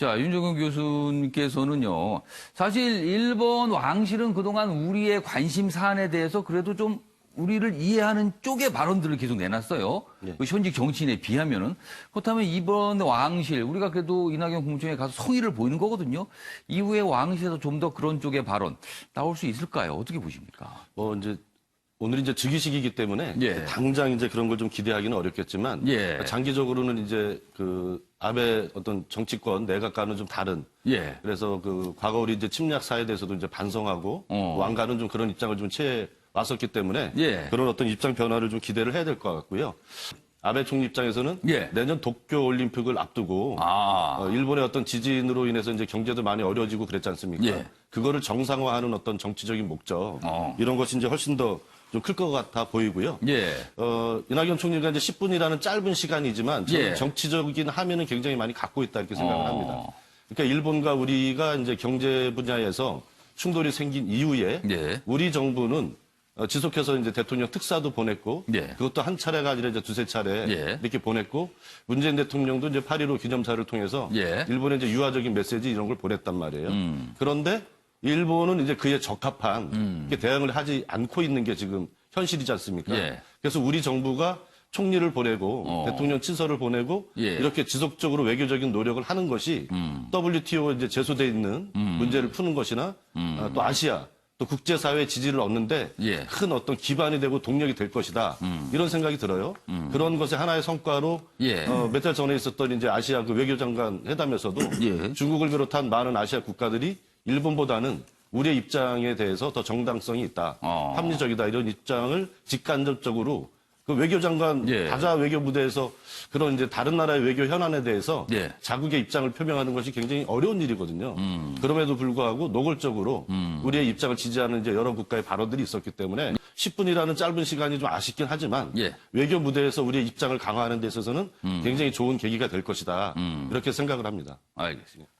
자, 윤정근 교수님께서는요, 사실 일본 왕실은 그동안 우리의 관심 사안에 대해서 그래도 좀 우리를 이해하는 쪽의 발언들을 계속 내놨어요. 네. 그 현직 정치인에 비하면은. 그렇다면 이번 왕실, 우리가 그래도 이낙연 국무총리에 가서 성의를 보이는 거거든요. 이후에 왕실에서 좀 더 그런 쪽의 발언 나올 수 있을까요? 어떻게 보십니까? 이제 오늘이 이제 즉위식이기 때문에 예. 당장 이제 그런 걸 좀 기대하기는 어렵겠지만 예. 장기적으로는 이제 그 아베 어떤 정치권 내각과는 좀 다른 예. 그래서 그 과거 우리 이제 침략 사에 대해서도 이제 반성하고 왕가는 좀 그런 입장을 좀 취해 왔었기 때문에 예. 그런 어떤 입장 변화를 좀 기대를 해야 될 것 같고요. 아베 총리 입장에서는 예. 내년 도쿄 올림픽을 앞두고 일본의 어떤 지진으로 인해서 이제 경제도 많이 어려지고 그랬지 않습니까? 예. 그거를 정상화하는 어떤 정치적인 목적 이런 것이 이제 훨씬 더 좀 클 것 같아 보이고요. 예. 이낙연 총리가 이제 10분이라는 짧은 시간이지만 저는 예. 정치적인 함의는 굉장히 많이 갖고 있다 이렇게 생각을 합니다. 그러니까 일본과 우리가 이제 경제 분야에서 충돌이 생긴 이후에 예. 우리 정부는 지속해서 이제 대통령 특사도 보냈고 예. 그것도 한 차례가 아니라 이제 두세 차례 예. 이렇게 보냈고 문재인 대통령도 이제 8.15 기념사를 통해서 예. 일본에 이제 유화적인 메시지 이런 걸 보냈단 말이에요. 그런데 일본은 이제 그에 적합한 이렇게 대응을 하지 않고 있는 게 지금 현실이지 않습니까? 예. 그래서 우리 정부가 총리를 보내고 대통령 친서를 보내고 예. 이렇게 지속적으로 외교적인 노력을 하는 것이 WTO 이제 제소돼 있는 문제를 푸는 것이나 또 아시아 또 국제사회의 지지를 얻는데 예. 큰 어떤 기반이 되고 동력이 될 것이다. 이런 생각이 들어요. 그런 것의 하나의 성과로 예. 몇 달 전에 있었던 이제 아시아 그 외교장관 회담에서도 예. 중국을 비롯한 많은 아시아 국가들이 일본보다는 우리의 입장에 대해서 더 정당성이 있다. 합리적이다. 이런 입장을 직간접적으로 그 외교장관 예. 다자 외교 무대에서 그런 이제 다른 나라의 외교 현안에 대해서 예. 자국의 입장을 표명하는 것이 굉장히 어려운 일이거든요. 그럼에도 불구하고 노골적으로 우리의 입장을 지지하는 이제 여러 국가의 발언들이 있었기 때문에 10분이라는 짧은 시간이 좀 아쉽긴 하지만 예. 외교 무대에서 우리의 입장을 강화하는 데 있어서는 굉장히 좋은 계기가 될 것이다. 이렇게 생각을 합니다. 알겠습니다.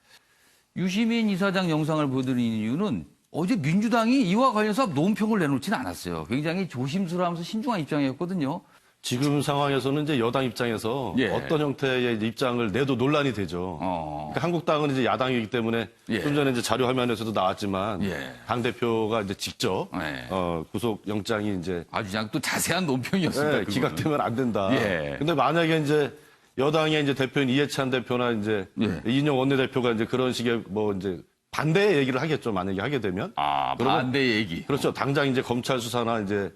유시민 이사장 영상을 보여드리는 이유는 어제 민주당이 이와 관련해서 논평을 내놓지는 않았어요. 굉장히 조심스러워하면서 신중한 입장이었거든요. 지금 상황에서는 이제 여당 입장에서 예. 어떤 형태의 입장을 내도 논란이 되죠. 그러니까 한국당은 이제 야당이기 때문에 예. 좀 전에 이제 자료 화면에서도 나왔지만 예. 당 대표가 이제 직접 예. 구속 영장이 이제 아주 그냥 또 자세한 논평이었습니다. 기각되면 안 된다. 예. 근데 만약에 이제 여당의 이제 대표인 이해찬 대표나 이제 예. 이인영 원내대표가 이제 그런 식의 뭐 이제 반대 얘기를 하겠죠. 만약에 하게 되면. 그러면 반대 얘기. 그렇죠. 당장 이제 검찰 수사나 이제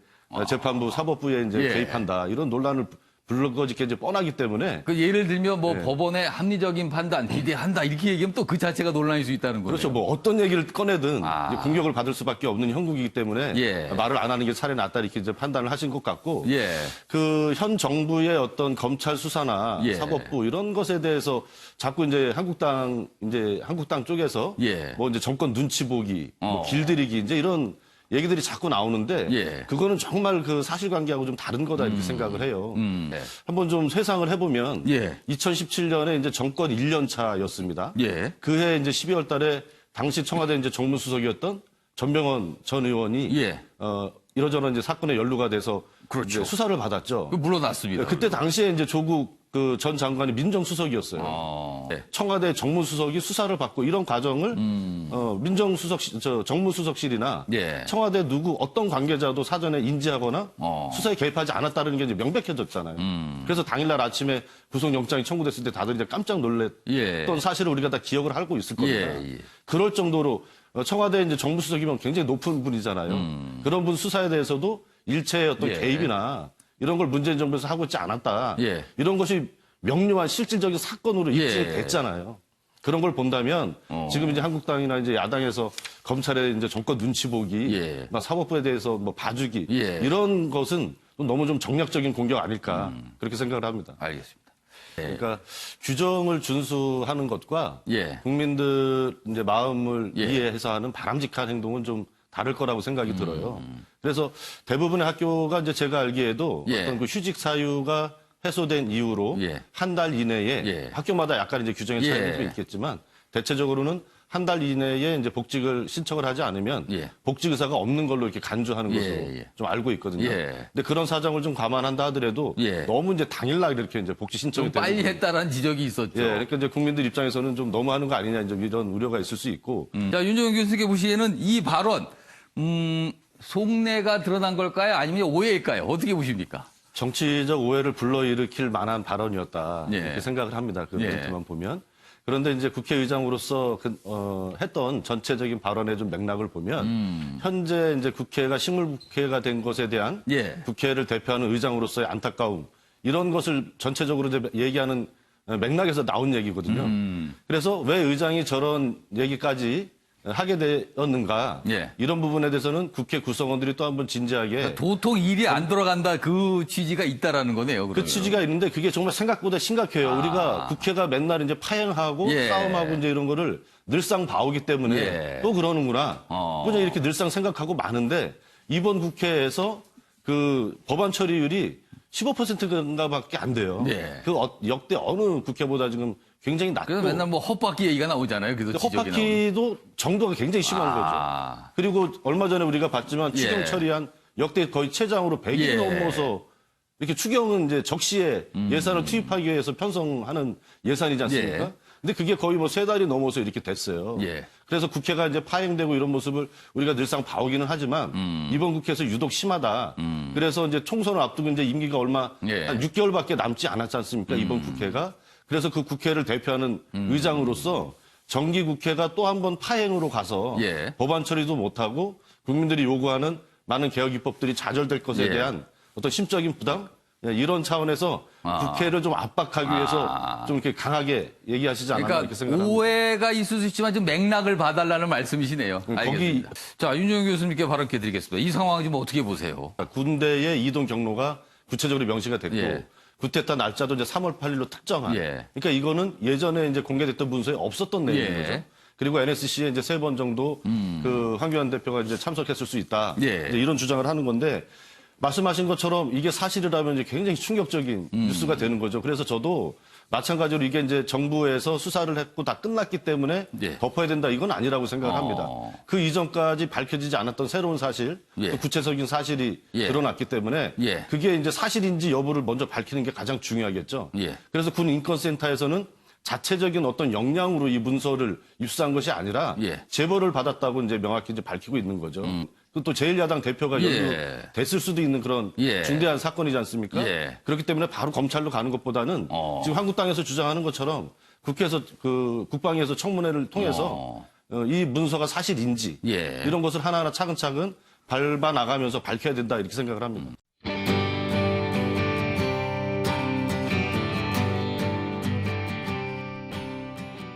재판부, 사법부에 이제 예. 개입한다. 이런 논란을 불거짓게 이제 뻔하기 때문에. 그 예를 들면 뭐 법원의 합리적인 판단 기대한다 이렇게 얘기하면 또 그 자체가 논란일 수 있다는 거예요. 그렇죠. 뭐 어떤 얘기를 꺼내든 이제 공격을 받을 수밖에 없는 형국이기 때문에 예. 말을 안 하는 게 차라리 낫다 이렇게 이제 판단을 하신 것 같고. 예. 그 현 정부의 어떤 검찰 수사나 예. 사법부 이런 것에 대해서 자꾸 이제 한국당 쪽에서 예. 뭐 이제 정권 눈치 보기, 뭐 길들이기 이제 이런 얘기들이 자꾸 나오는데 예. 그거는 정말 그 사실관계하고 좀 다른 거다 이렇게 생각을 해요. 네. 한번 좀 회상을 해보면 예. 2017년에 이제 정권 1년 차였습니다. 예. 그해 이제 12월 달에 당시 청와대 이제 정무수석이었던 전병헌 전 의원이 예. 이러저러 이제 사건에 연루가 돼서 그렇죠. 이제 수사를 받았죠. 물러났습니다. 그때 당시에 이제 조국 그 전 장관이 민정수석이었어요. 네. 청와대 정무수석이 수사를 받고 이런 과정을 정무수석실이나 예. 청와대 누구 어떤 관계자도 사전에 인지하거나 수사에 개입하지 않았다는 게 이제 명백해졌잖아요. 그래서 당일날 아침에 구속영장이 청구됐을 때 다들 이제 깜짝 놀랐던 예. 사실을 우리가 다 기억을 하고 있을 겁니다. 예. 그럴 정도로 청와대 이제 정무수석이면 굉장히 높은 분이잖아요. 그런 분 수사에 대해서도 일체의 어떤 예. 개입이나 이런 걸 문재인 정부에서 하고 있지 않았다. 예. 이런 것이 명료한 실질적인 사건으로 예. 입증이 됐잖아요. 그런 걸 본다면 지금 이제 한국당이나 이제 야당에서 검찰의 이제 정권 눈치 보기, 예. 막 사법부에 대해서 뭐 봐주기 예. 이런 것은 너무 좀 정략적인 공격 아닐까 그렇게 생각을 합니다. 알겠습니다. 그러니까 규정을 준수하는 것과 예. 국민들 이제 마음을 예. 이해해서 하는 바람직한 행동은 좀 다를 거라고 생각이 들어요. 그래서 대부분의 학교가 이제 제가 알기에도 예. 어떤 그 휴직 사유가 해소된 이후로 예. 한 달 이내에 예. 학교마다 약간 이제 규정의 차이가 예. 좀 있겠지만 대체적으로는 한 달 이내에 이제 복직을 신청을 하지 않으면 예. 복직 의사가 없는 걸로 이렇게 간주하는 예, 것으로 예. 좀 알고 있거든요. 예. 근데 그런 사정을 좀 감안한다 하더라도 예. 너무 이제 당일날 이렇게 이제 복직 신청이 좀 빨리 되는 했다라는 지적이 있었죠. 예, 그러니까 이제 국민들 입장에서는 좀 너무하는 거 아니냐 이제 이런 우려가 있을 수 있고 자, 윤정현 교수님께 보시기에는 이 발언, 속내가 드러난 걸까요? 아니면 오해일까요? 어떻게 보십니까? 정치적 오해를 불러일으킬 만한 발언이었다 예. 이렇게 생각을 합니다. 그 예. 멘트만 보면. 그런데 이제 국회의장으로서 했던 전체적인 발언의 좀 맥락을 보면 현재 이제 국회가 식물국회가 된 것에 대한 예. 국회를 대표하는 의장으로서의 안타까움 이런 것을 전체적으로 이제 얘기하는 맥락에서 나온 얘기거든요. 그래서 왜 의장이 저런 얘기까지 하게 되었는가 예. 이런 부분에 대해서는 국회 구성원들이 또 한번 진지하게 도통 일이 안 돌아간다 그 취지가 있다라는 거네요. 그러면. 그 취지가 있는데 그게 정말 생각보다 심각해요. 우리가 국회가 맨날 이제 파행하고 예. 싸움하고 이제 이런 거를 늘상 봐오기 때문에 예. 또 그러는구나. 그냥 이렇게 늘상 생각하고 많은데 이번 국회에서 그 법안 처리율이 15%인가밖에 안 돼요. 예. 그 역대 어느 국회보다 지금 굉장히 낮고 그래서 맨날 뭐 헛바퀴 얘기가 나오잖아요. 그래서 지적이 나오는. 헛바퀴도 정도가 굉장히 심한 거죠. 아. 그리고 얼마 전에 우리가 봤지만 예. 추경 처리한 역대 거의 최장으로 100일 예. 넘어서 이렇게 추경은 이제 적시에 예산을 투입하기 위해서 편성하는 예산이지 않습니까? 예. 근데 그게 거의 뭐 3달이 넘어서 이렇게 됐어요. 예. 그래서 국회가 이제 파행되고 이런 모습을 우리가 늘상 봐오기는 하지만 이번 국회에서 유독 심하다. 그래서 이제 총선을 앞두고 이제 임기가 얼마 예. 한 6개월밖에 남지 않았지 않습니까? 이번 국회가. 그래서 그 국회를 대표하는 의장으로서 정기 국회가 또 한 번 파행으로 가서 예. 법안 처리도 못하고 국민들이 요구하는 많은 개혁 입법들이 좌절될 것에 예. 대한 어떤 심적인 부담 이런 차원에서 국회를 좀 압박하기 위해서 좀 이렇게 강하게 얘기하시지 않았나 이렇게 그러니까 생각합니다. 오해가 있을 수 있지만 좀 맥락을 봐달라는 말씀이시네요. 거기- 알겠습니다. 자, 윤정현 교수님께 발언 드리겠습니다. 이 상황 좀 어떻게 보세요? 군대의 이동 경로가 구체적으로 명시가 됐고 예. 구태타 날짜도 이제 3월 8일로 특정한. 예. 그러니까 이거는 예전에 이제 공개됐던 문서에 없었던 내용인 예. 거죠. 그리고 NSC에 이제 3번 정도 그 황교안 대표가 이제 참석했을 수 있다. 예. 이제 이런 주장을 하는 건데 말씀하신 것처럼 이게 사실이라면 이제 굉장히 충격적인 뉴스가 되는 거죠. 그래서 저도 마찬가지로 이게 이제 정부에서 수사를 했고 다 끝났기 때문에 예. 덮어야 된다 이건 아니라고 생각을 합니다. 그 이전까지 밝혀지지 않았던 새로운 사실, 예. 그 구체적인 사실이 예. 드러났기 때문에 예. 그게 이제 사실인지 여부를 먼저 밝히는 게 가장 중요하겠죠. 예. 그래서 군 인권센터에서는 자체적인 어떤 역량으로 이 문서를 입수한 것이 아니라 예. 제보를 받았다고 이제 명확히 이제 밝히고 있는 거죠. 또 제1야당 대표가 예. 여기로 됐을 수도 있는 그런 예. 중대한 사건이지 않습니까? 예. 그렇기 때문에 바로 검찰로 가는 것보다는 지금 한국당에서 주장하는 것처럼 국회에서 그 국방위에서 청문회를 통해서 이 문서가 사실인지 예. 이런 것을 하나하나 차근차근 밟아 나가면서 밝혀야 된다 이렇게 생각을 합니다.